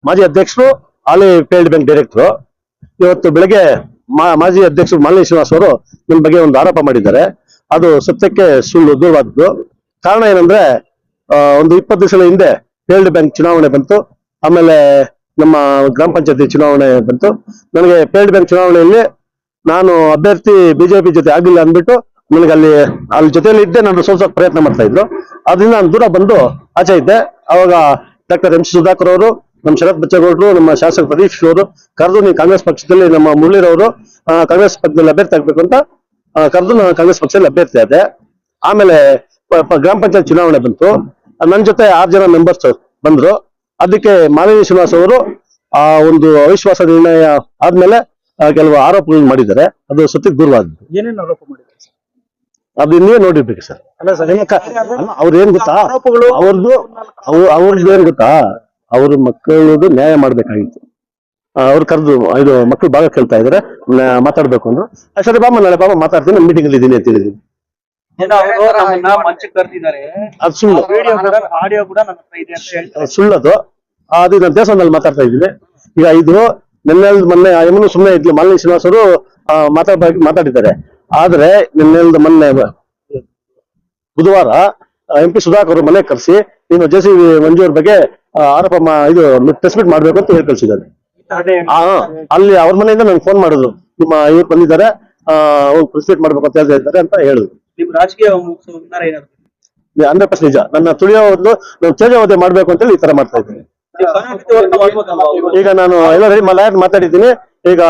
ಮಾಜಿ ಅಧ್ಯಕ್ಷರು, ಹಾಲಿ field bank director. ಇವತ್ತು ಬೆಳಗ್ಗೆ ಮಾಜಿ ಅಧ್ಯಕ್ಷರು ಮಾಲಿನಿ ಶ್ರೀನಿವಾಸ್ ಅವರು ನಿಮ್ಮ ಬಗ್ಗೆ ಒಂದು ಆರೋಪ ಮಾಡಿದ್ದಾರೆ. ಅದು ಸತ್ಯಕ್ಕೆ ಸುಳ್ಳು, ದೂರವಾದದ್ದು. ಕಾರಣ ಏನಂದ್ರೆ, ಒಂದು 20 ದಿವಸದ ಹಿಂದೆ ಫೀಲ್ಡ್ ಬ್ಯಾಂಕ್ ಚುನಾವಣೆ ಬಂತು, ಆಮೇಲೆ ನಮ್ಮ ಗ್ರಾಮ ಪಂಚಾಯತಿ ಚುನಾವಣೆ ಬಂತು. ನನಗೆ ಫೀಲ್ಡ್ ಬ್ಯಾಂಕ್ ಚುನಾವಣೆಯಲ್ಲಿ ನಾನು ಅಭ್ಯರ್ಥಿ ಬಿಜೆಪಿ ಜೊತೆ ಆಗಿಲ್ಲ ಅಂದ್ಬಿಟ್ಟು ನನಗೆ ಅಲ್ಲಿ ಜೊತೆಯಲ್ಲಿ ಇದ್ದೆ, ನಾನು ಸೋಲ್ಸೋಕೆ ಪ್ರಯತ್ನ ಮಾಡ್ತಾ ಇದ್ರು. ಅದರಿಂದ ನಾನು ದೂರ ಬಂದು ಆಚೆ ಇದ್ದೆ. ಅವಾಗ ಡಾಕ್ಟರ್ ಎಂ ಸಿ ಸುಧಾಕರ್ ಅವರು, ನಮ್ಮ ಶರತ್ ಬಚ್ಚೇಗೌಡರು, ನಮ್ಮ ಶಾಸಕ ಪ್ರದೀಪ್ ಅವರು ಕರೆದು, ನೀವು ಕಾಂಗ್ರೆಸ್ ಪಕ್ಷದಲ್ಲಿ ನಮ್ಮ ಮುರಳೀರವರು ಕಾಂಗ್ರೆಸ್ ಪಕ್ಷದಲ್ಲಿ ಅಭ್ಯರ್ಥಿ ಆಗ್ಬೇಕು ಅಂತ ಕರೆದು ನಾನು ಕಾಂಗ್ರೆಸ್ ಪಕ್ಷದಲ್ಲಿ ಅಭ್ಯರ್ಥಿ ಆದೆ. ಆಮೇಲೆ ಗ್ರಾಮ ಪಂಚಾಯತ್ ಚುನಾವಣೆ ಬಂತು. ನನ್ನ ಜೊತೆ 6 ಜನ ಮೆಂಬರ್ಸ್ ಬಂದ್ರು. ಅದಕ್ಕೆ ಮಾಲಿನಿ ಶ್ರೀನಿವಾಸ್ ಅವರು ಆ ಒಂದು ಅವಿಶ್ವಾಸ ನಿರ್ಣಯ ಆದ್ಮೇಲೆ ಕೆಲವು ಆರೋಪಗಳನ್ನು ಮಾಡಿದ್ದಾರೆ. ಅದು ಸತ್ಯಕ್ಕೆ ದೂರವಾದದ್ದು. ಏನೇನು ಆರೋಪ ಮಾಡಿದ್ದಾರೆ ಅದು ನೀವೇ ನೋಡಿರ್ಬೇಕು ಸರ್. ಅಲ್ಲ ಸರ್, ಅವ್ರೇನ್ ಗೊತ್ತಾ, ಅವ್ರದ್ದು ಏನ್ ಗೊತ್ತಾ, ಅವ್ರ ಮಕ್ಕಳದು ನ್ಯಾಯ ಮಾಡ್ಬೇಕಾಗಿತ್ತು. ಅವ್ರು ಕರೆದು ಇದು ಮಕ್ಕಳು ಭಾಗ ಕೇಳ್ತಾ ಇದಾರೆ, ಮಾತಾಡ್ಬೇಕು ಅಂದ್ರು. ಸರಿ ಬಾಮ, ನಾಳೆ ಬಾಮ ಮಾತಾಡ್ತೀನಿ, ನಾನು ಮೀಟಿಂಗ್ ಅಲ್ಲಿ ಇದ್ದೀನಿ ಅಂತ ಹೇಳಿದೀನಿ. ಅದು ಸುಳ್ಳು, ಸುಳ್ಳದು. ಅದು ನಾನು ದೇವಸ್ಥಾನದಲ್ಲಿ ಮಾತಾಡ್ತಾ ಇದ್ದೀನಿ. ಈಗ ಇದು ಮೊನ್ನೆ ಯಮನು ಸುಮ್ಮನೆ ಇದ್ಲು, ಮಾಲಿನಿ ಶ್ರೀನಿವಾಸ್ ಅವರು ಮಾತಾಡಿದ್ದಾರೆ. ಆದ್ರೆ ಮೊನ್ನೆ ಬುಧವಾರ ಎಂ ಪಿ ಸುಧಾಕರ್ ಅವರು ಮನೆ ಕರೆಸಿ, ನೀನು ಜೆ.ಸಿ. ಮಂಜು ಅವ್ರ ಬಗ್ಗೆ ಆರೋಪ ಇದು ಪ್ರೆಸ್ ಮೀಟ್ ಮಾಡ್ಬೇಕು ಅಂತ ಹೇಳಿ ಕಳ್ಸಿದ್ದಾರೆ. ಅಲ್ಲಿ ಅವ್ರ ಮನೆಯಿಂದ ನಂಗೆ ಫೋನ್ ಮಾಡಿದ್ರು, ನಿಮ್ಮ ಇವ್ರು ಬಂದಿದ್ದಾರೆ, ಪ್ರೆಸ್ ಮೀಟ್ ಮಾಡ್ಬೇಕು ಅಂತ ಹೇಳ್ತಾ ಇದ್ದಾರೆ ಅಂತ ಹೇಳಿದ್ರು. 100% ನಿಜ. ನನ್ನ ತುಳಿಯೋ ಒಂದು ತೇಜೋವಧೆ ಮಾಡ್ಬೇಕು ಅಂತೇಳಿ ಈ ತರ ಮಾಡ್ತಾ ಇದ್ದೀನಿ. ಈಗ ನಾನು ಎಲ್ಲ ರೆಡಿ ಮಾತಾಡಿದ್ದೀನಿ. ಈಗ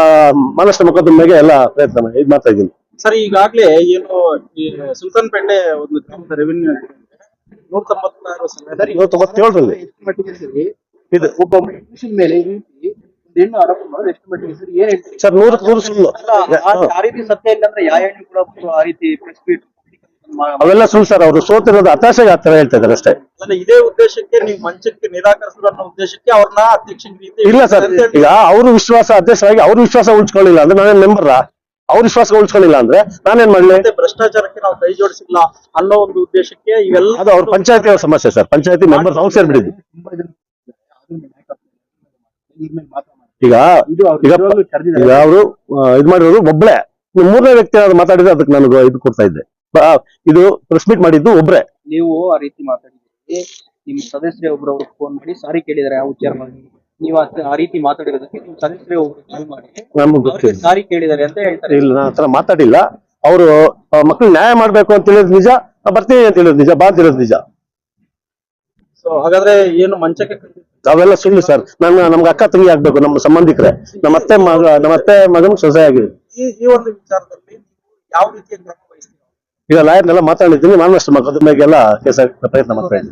ಮಹಾರಾಷ್ಟ್ರ ಮೊಕದ್ದಮೆಗೆ ಎಲ್ಲ ಪ್ರಯತ್ನ ಇದು ಮಾಡ್ತಾ ಇದ್ದೀನಿ. ಸರ್, ಈಗಾಗ್ಲೇ ಏನು ಸುಲ್ತಾನ್ಪೇಟೆ ಒಂದು ಗ್ರಾಮದ ರೆವಿನ್ಯೂ 197ರಲ್ಲಿ ಇದು ಒಬ್ಬ ಮನುಷ್ಯನ ಮೇಲೆ ಈ ರೀತಿ ಹೆಣ್ಣು ಆರೋಪ ಮಾಡೋದು ಎಷ್ಟು ಮಟ್ಟಿಗೆ ಸರ್? ಏನ್ ಹೇಳ್ತೀರಿ ಸರ್? 100% ಸುಳ್ಳು. ಆ ರೀತಿ ಸತ್ಯ ಇಲ್ಲ ಅಂದ್ರೆ ಯಾವ ಹೆಣ್ಣು ಕೂಡ ಆ ರೀತಿ ಪ್ರೆಸ್ ಮೀಟ್ ಅವೆಲ್ಲ ಸುಳ್ಳು ಸರ್. ಅವರು ಸೋತಿರೋದು ಹತಾಶೆಗೆ ಆ ತರ ಹೇಳ್ತಾ ಇದ್ದಾರೆ ಅಷ್ಟೇ. ಇದೇ ಉದ್ದೇಶಕ್ಕೆ ನೀವು ಮಂಚಕ್ಕೆ ನಿರಾಕರಿಸಿದ್ರು ಅನ್ನೋ ಉದ್ದೇಶಕ್ಕೆ ಅವ್ರನ್ನ ಅಧ್ಯಕ್ಷ ಇಲ್ಲ ಸರ್. ಈಗ ಅವ್ರ ವಿಶ್ವಾಸ ಅಧ್ಯಕ್ಷರಾಗಿ ಅವ್ರ ವಿಶ್ವಾಸ ಉಳಿಸ್ಕೊಳ್ಳಿಲ್ಲ ಅಂದ್ರೆ ನಾನೇನ್ ಮೆಂಬರ್, ಅವ್ರ ವಿಶ್ವಾಸ ಉಳಿಸ್ಕೊಳ್ಳಿಲ್ಲ ಅಂದ್ರೆ ನಾನೇನ್ ಮಾಡ್ಲಿ? ಭ್ರಷ್ಟಾಚಾರಕ್ಕೆ ನಾವು ಕೈ ಜೋಡಿಸಿಲ್ಲ ಅನ್ನೋ ಒಂದು ಉದ್ದೇಶಕ್ಕೆ ಇವೆಲ್ಲ ಅದು ಅವ್ರ ಪಂಚಾಯತಿ ಅವ್ರ ಸಮಸ್ಯೆ ಸರ್. ಪಂಚಾಯತಿ ಮೆಂಬರ್ಸ್ ಅವ್ರು ಸೇರ್ಬಿಟ್ಟಿದ್ವಿ. ಈಗ ಅವರು ಇದು ಮಾಡಿರೋದು ಒಬ್ಳೆ, 3ನೇ ವ್ಯಕ್ತಿ ಏನಾದ್ರು ಮಾತಾಡಿದ್ರೆ ಅದಕ್ಕೆ ನನಗೆ ಇದು ಕೊಡ್ತಾ ಇದ್ದೆ. ಇದು ಪ್ರೆಸ್ ಮೀಟ್ ಮಾಡಿದ್ದು ಒಬ್ರೆ. ನೀವು ಆ ರೀತಿ ಮಾತಾಡಿದ್ರೆ ನಿಮ್ಮ ಸದಸ್ಯರೇ ಒಬ್ರವ್ರು ಫೋನ್ ಮಾಡಿ ಸಾರಿ ಕೇಳಿದಾರೆ ಆ ವಿಚಾರ ಮಾಡಿ, ನೀವು ಆ ರೀತಿ ಮಾತಾಡಿರೋದಕ್ಕೆ ನಿಮ್ಮ ಸದಸ್ಯರೇ ಒಬ್ರು ಕಾಲ್ ಮಾಡಿ ಸಾರಿ ಕೇಳಿದಾರೆ ಅಂತ ಹೇಳ್ತಾರೆ. ಇಲ್ಲ, ನಾನು ಆತರ ಮಾತಾಡಿಲ್ಲ. ಅವರು ಮಕ್ಕಳು ನ್ಯಾಯ ಮಾಡ್ಬೇಕು ಅಂತ ಹೇಳಿದ್ ನಿಜ, ಬರ್ತೀನಿ ಅಂತ ಹೇಳಿದ್ ನಿಜ, ಬಾ ಅಂತ ಹೇಳಿದ್ ನಿಜ. ಸೊ ಹಾಗಾದ್ರೆ ಏನು ಮಂಚಕ್ಕೆ ಅವೆಲ್ಲ ಸುಳ್ಳು ಸರ್. ನಮ್ಗೆ ಅಕ್ಕ ತಂಗಿ ಆಗ್ಬೇಕು, ನಮ್ಮ ಸಂಬಂಧಿಕರೇ, ನಮ್ಮ ಅತ್ತೆ ಮಗನ ಸೊಸೆ ಆಗಿದೆ. ಈ ಒಂದು ವಿಚಾರದಲ್ಲಿ ಯಾವ ರೀತಿಯ ಕ್ರಮ ವಹಿಸ್ತೀವಿ? ಈಗ ಲಾಯರ್ನೆಲ್ಲ ಮಾತಾಡಿದ್ದೀನಿ, ಮಹಾರಾಷ್ಟ್ರ ಮೊಕದ್ದಮೆಗೆಲ್ಲ ಕೇಸ್ ಪ್ರಯತ್ನ ಮಾಡ್ತಾ ಇದ್ದೀನಿ.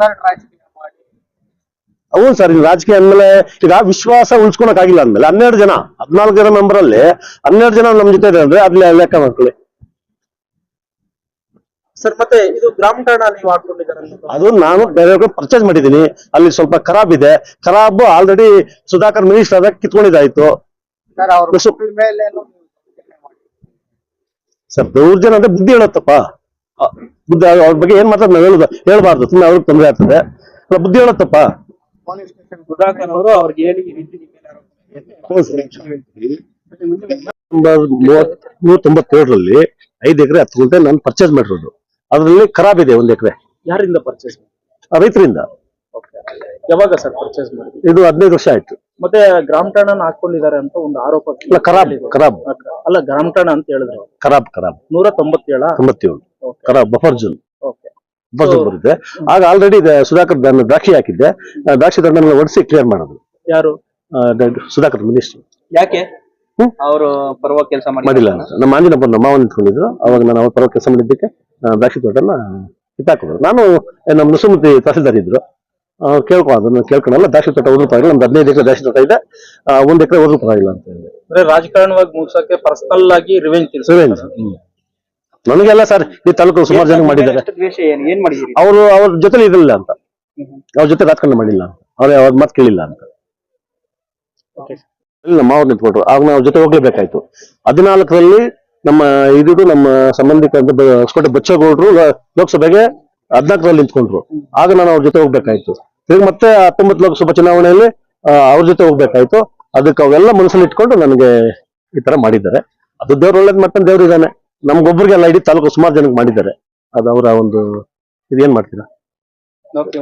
ಹೌದು ಸರ್. ಈಗ ರಾಜಕೀಯ ಅಂದ್ಮೇಲೆ ಈಗ ವಿಶ್ವಾಸ ಉಳಿಸ್ಕೊಳಕ್ ಆಗಿಲ್ಲ ಅಂದ್ಮೇಲೆ 12 ಜನ 14 ಜನ ಮೆಂಬರ್ ಅಲ್ಲಿ 12 ಜನ ನಮ್ ಜೊತೆ ಇದೆ ಅಂದ್ರೆ ಅಲ್ಲಿ ಲೆಕ್ಕ ಮಾಡ್ಕೊಳ್ಳಿ ಸರ್. ಮತ್ತೆ ಇದು ಗ್ರಾಮ ಠಾಣ ನೀವು ಹಾಕೊಂಡಿದ್ದಾರೆ, ಅದು ನಾನು ಬೇರೆ ಪರ್ಚೇಸ್ ಮಾಡಿದ್ದೀನಿ. ಅಲ್ಲಿ ಸ್ವಲ್ಪ ಖರಾಬ್ ಇದೆ. ಖರಾಬ್ ಆಲ್ರೆಡಿ ಸುಧಾಕರ್ ಮಿನಿಸ್ಟರ್ ಆದಾಗ ಕಿತ್ಕೊಂಡಿದ್ದಾಯ್ತು ಸರ್. ದೌರ್ಜನ್ಯ ಅಂದ್ರೆ ಬುದ್ಧಿ ಹೇಳತ್ತಪ್ಪ. ಬುದ್ಧಿ ಅವ್ರ ಬಗ್ಗೆ ಏನ್ ಮಾತಾಡ್ ನಾವು ಹೇಳ್ಬಾರ್ದು, ಸುಮ್ಮನೆ ಅವ್ರಿಗೆ ತೊಂದರೆ ಆಗ್ತದೆ. ಬುದ್ಧಿ ಹೇಳತ್ತಪ್ಪ. ಸುಧಾಕರ್ ಅವರು ಅವ್ರಿಗೆ ಹೇಳಿ 197ರಲ್ಲಿ 5 ಎಕರೆ 10 ಗುಂಟೆ ನಾನು ಪರ್ಚೇಸ್ ಮಾಡಿರೋದು. ಅದರಲ್ಲಿ ಖರಾಬ್ ಇದೆ 1 ಎಕರೆ. ಯಾರಿಂದ ಪರ್ಚೇಸ್? ರೈತರಿಂದ. ಯಾವಾಗ ಸರ್ ಪರ್ಚೇಸ್ ಮಾಡಿ? ಇದು 15 ವರ್ಷ ಆಯ್ತು. ಮತ್ತೆ ಗ್ರಾಮ ಠಾಣ ಹಾಕೊಂಡಿದ್ದಾರೆ ಅಂತ ಒಂದು ಆರೋಪ. ಖರಾಬ್ ಅಲ್ಲ, ಗ್ರಾಮ ಠಾಣ ಅಂತ ಹೇಳಿದ್ರು. ಖರಾಬ್ 197 ಖರಾಬ್ ಬಫರ್ ಜೋನ್ ಬರುತ್ತೆ. ಆಗ ಆಲ್ರೆಡಿ ಸುಧಾಕರ್ ದ್ರಾಕ್ಷಿ ಹಾಕಿದ್ದೆ. ದ್ರಾಕ್ಷಿ ದಂಡನ ಒಡಿಸಿ ಕ್ಲಿಯರ್ ಮಾಡೋದು ಯಾರು? ಸುಧಾಕರ್ ಮಿನಿಸ್ಟರ್. ಯಾಕೆ ಅವರು ಪರವಾಗಿ ಕೆಲಸ ಮಾಡಿಲ್ಲ? ನಮ್ಮ ಆಂಜನಪ್ಪ ನಮ್ಮ ಮಾವನ್ ನಿಂತ್ಕೊಂಡಿದ್ರು. ಅವಾಗ ನಾನು ಅವ್ರ ಪರವಾಗಿ ಕೆಲಸ ಮಾಡಿದ್ದಕ್ಕೆ ದ್ರಾಕ್ಷಿ ತೋಟನ ಕಿತ್ತಾಕಿದ್ರು. ನಾನು ನಮ್ಮ ನುಸುಮತಿ ತಹಸೀಲ್ದಾರ್ ಇದ್ರು, ಅದನ್ನ ಕೇಳ್ಕೊಂಡಲ್ಲ. ದ್ರಾಕ್ಷಿ ತೋಟ ಹೋದ್ರು ಪರವಾಗಿಲ್ಲ, ನಮ್ದು 15 ಎಕರೆ ದ್ರಾಕ್ಷಿ ತೋಟ ಇದೆ, 1 ಎಕರೆ ಹೋದ್ರು ಪರವಾಗಿಲ್ಲ ಅಂತ ಹೇಳಿದೆ. ರಾಜಕಾರಣವಾಗಿ ಮುಗಿಸಕ್ಕೆ ಪರ್ಸನಲ್ ಆಗಿ ರಿವೆಂಜ್. ನನಗೆಲ್ಲ ಸರ್ ಈ ತಾಲೂಕು ಸುಮಾರು ಜನ ಮಾಡಿದ್ದಾರೆ. ಅವ್ರ ಜೊತೆ ಇರಲಿಲ್ಲ ಅಂತ, ಅವ್ರ ಜೊತೆ ರಾಜಕಾರಣ ಮಾಡಿಲ್ಲ ಅಂತ, ಅವ್ರ ಮಾತು ಕೇಳಿಲ್ಲ ಅಂತ ನಮ್ಮ ಅವ್ರು ನಿಂತ್ಕೊಂಡ್ರು. ಆಗ ನಾವು ಜೊತೆ ಹೋಗ್ಲೇಬೇಕಾಯ್ತು. 14ರಲ್ಲಿ ನಮ್ಮ ನಮ್ಮ ಸಂಬಂಧಿಕ ಹೊಸಕೋಟೆ ಬಚ್ಚೇಗೌಡರು ಲೋಕಸಭೆಗೆ 14ರಲ್ಲಿ ನಿಂತ್ಕೊಂಡ್ರು. ಆಗ ನಾನು ಅವ್ರ ಜೊತೆ ಹೋಗ್ಬೇಕಾಯ್ತು. ಈಗ ಮತ್ತೆ 19 ಲೋಕಸಭಾ ಚುನಾವಣೆಯಲ್ಲಿ ಅವ್ರ ಜೊತೆ ಹೋಗ್ಬೇಕಾಯ್ತು. ಅದಕ್ಕೆ ಅವೆಲ್ಲ ಮನಸ್ಸಲ್ಲಿ ಇಟ್ಕೊಂಡು ನನಗೆ ಈ ತರ ಮಾಡಿದ್ದಾರೆ. ಅದು ದೇವ್ರು ಒಳ್ಳೇದ್ ಮಾಡ್ತಾನೆ, ದೇವ್ರು ಇದ್ದಾನೆ. ನಮ್ಗೊಬ್ರಿಗೆಲ್ಲ ಇಡೀ ತಾಲೂಕು ಸುಮಾರು ಜನಕ್ಕೆ ಮಾಡಿದ್ದಾರೆ. ಅದು ಅವರ ಒಂದು ಇದೇನ್ ಮಾಡ್ತೀರಾ. ಓಕೆ